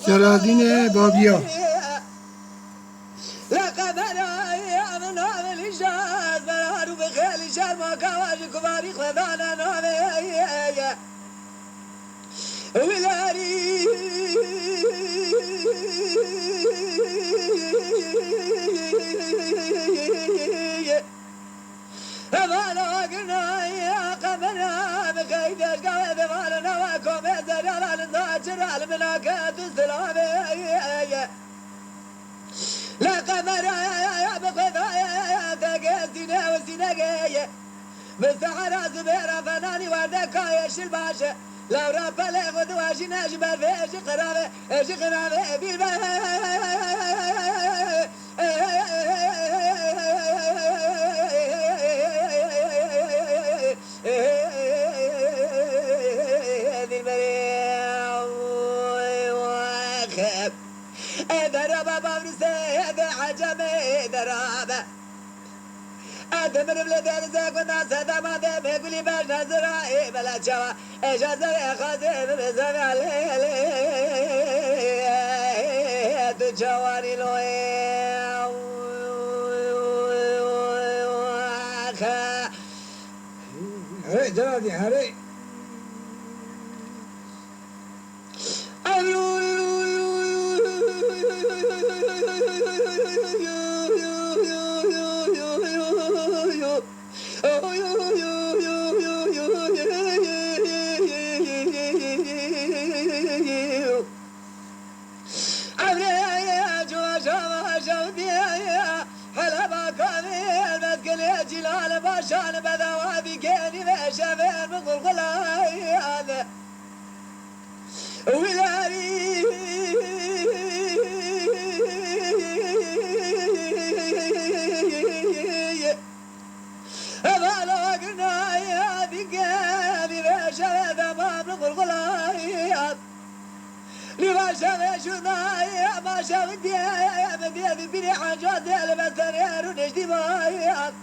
جلالدین بابیا لقد انا من هذا الإنجاز بنار بخيل شرما كواج كباري خذانا نومي ولاري أمانا قلنا يا قمنا بخيدش قوي بمالنا وكم يزرع للناجر المناكات السلامي لا قمر يا بخذايا ثقيتنا وسنقية مستعرة زبيرة فناني وردكا يش الباشا لو رب لي غدواشي نجبة فيش قرابة ايش قرابة بالبا درابة بابرسي عجمي درابة أدمر بلدان زاكو ناس هذا ما دم يقولي باش نزرعي بلا شوا إيش أزرع خازن بزرع عليه تجواني لوي هري جلالدين هري جلال باشان بذوابي كيني بشافين بقلقلاي ولاري أبالا قلنا يا بكابي بشافين ذمام بقلقلاي لما شافي شناي ما شافت يا مدير بني حاجات البترير ونجدي بايات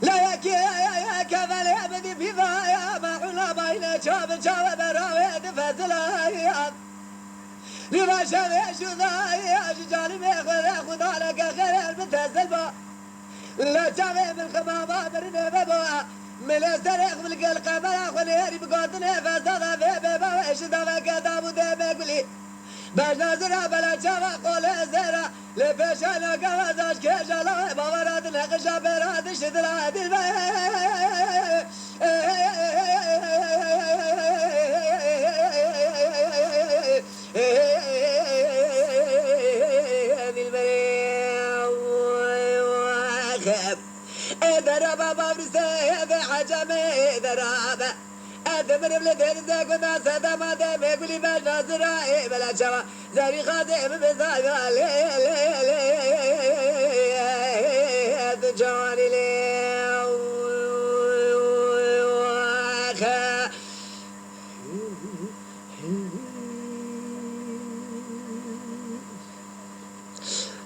لا يا كي يا كفل يا بدي في ضايا ما حنا باينه شاب براوي دفتلايات لما شافي شناي شجالي مخر خذ لك خير المتزلبه لا شافي من خمامه برني بابا من الزرق من القمر خليني بقعدني فزاده في بابا ايش دافك دابو دبقلي باش نزرع بلا شافا قول زرع لفشانا كوازاش كجلا بوراد نقشا براد شدرا دلبا درابة بابرسي عجمي درابة أدمر بلدين زاكو ناس هذا ما دم يقولي باش نزرعي بلا شوا زاري خادم بزاقا لي تجواني لي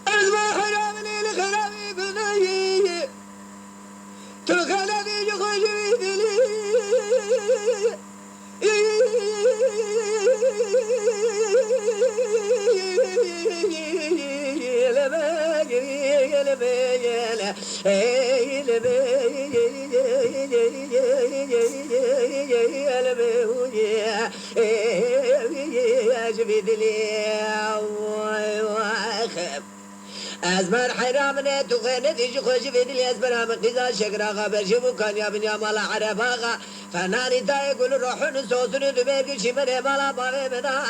أزمع حرامني لخرامي قلني تلخلني يخرج بيدلي أزمر حرامنا تخينة تيجي خوش في دلي أزمر من قزا شكرا غابر شبو كان يا بني مالا عرفاقا فناني تا يقول روحون سوسن دبير شمر مالا باغي بدا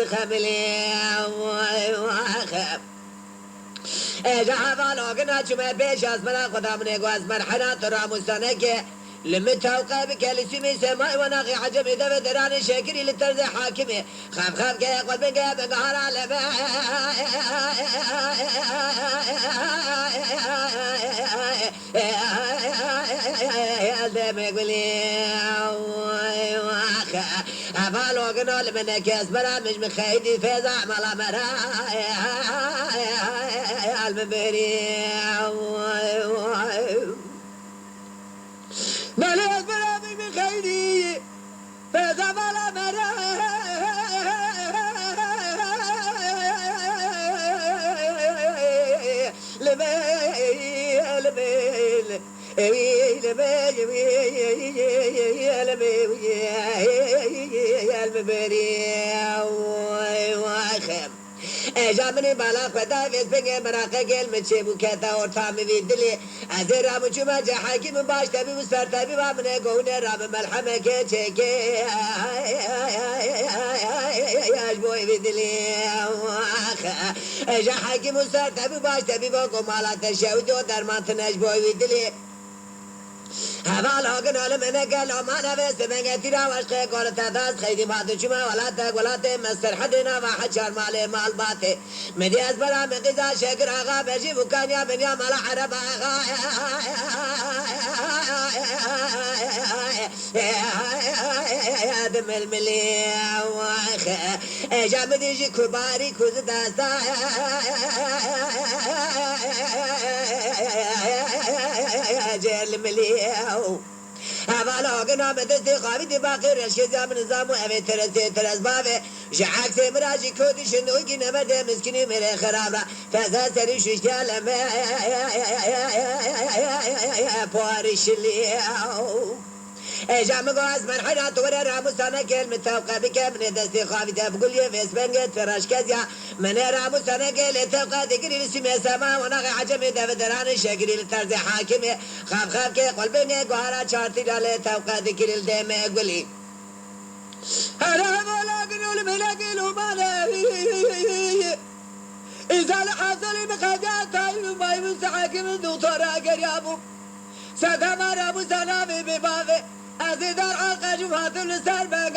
خملي واخب جعبا لوقنا شمر بيش أزمر خدا من يقو أزمر حنا ترى مستنك لمتوقع بكالسيمي سماء وناقي عجب إذا بدراني شاكري للترز حاكمي خاف خاف كي يقول بقى بقهر على دم يقولي أفعل وقنا لمن كاس برا مش مخيدي فيزا عمل مرا المبري جامني بالا خدا ويس بنگه مراقه گل مچه بو کتا اور تامی ویدلی از رام چوما جه حکیم باش تبی و سر تبی و منه گونه رام ملحمه که چکه اش بوی ویدلی جه حکیم و سر تبی باش تبی و گمالات شود و درمان اش بوی ویدلی هوا لاغن علم نگل آمان وست بنگه تیرا وشقه قول تداز خیدی باتو چما ولات مستر حدنا و حجار مال مال باته مدی از برا مقیزا شکر آغا بجی بکانیا بنیا مال حرب آغا دم الملي جامدي جي كباري كوز داستا جل مليو هذا لو مدرسة خابي باقي رشيد زمن نظام وأبي ترز بابه جعك سمراجي كودي شنو يجينا مدى مسكيني مري خرابة فزا سري ششتال ما بارش ليو جامع قاس من حنا تورا راموسانا كلمة توقع بك من دستي خافي تقول يا فيس بنجت فراش كذا من راموسانا كلمة توقع ذكري لسمي سما وانا عجم دفتران شكري لطرز حاكم خاف كي قلبي قهرا شارتي على توقع ذكري الدم قولي أنا ولا قنول ملاقي له مانا إذا الحصل بخدات تايم ما يمس حاكم دكتور أقريابو سدما راموسانا ببابه أزيدار حلقة جمهات السر بقى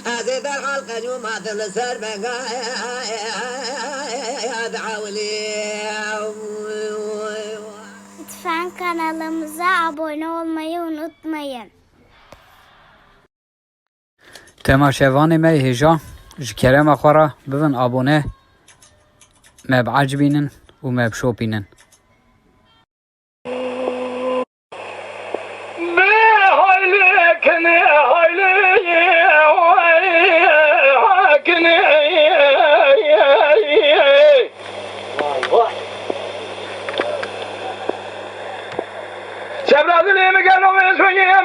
أزيدار حلقة جمهات السر بقى Lütfen kanalımıza abone olmayı unutmayın. تماشاوان ما هجا جكرم أخورا بفن أبونه ما بعجبينن وما بشوبينن شبرازلي مقالوا من سوية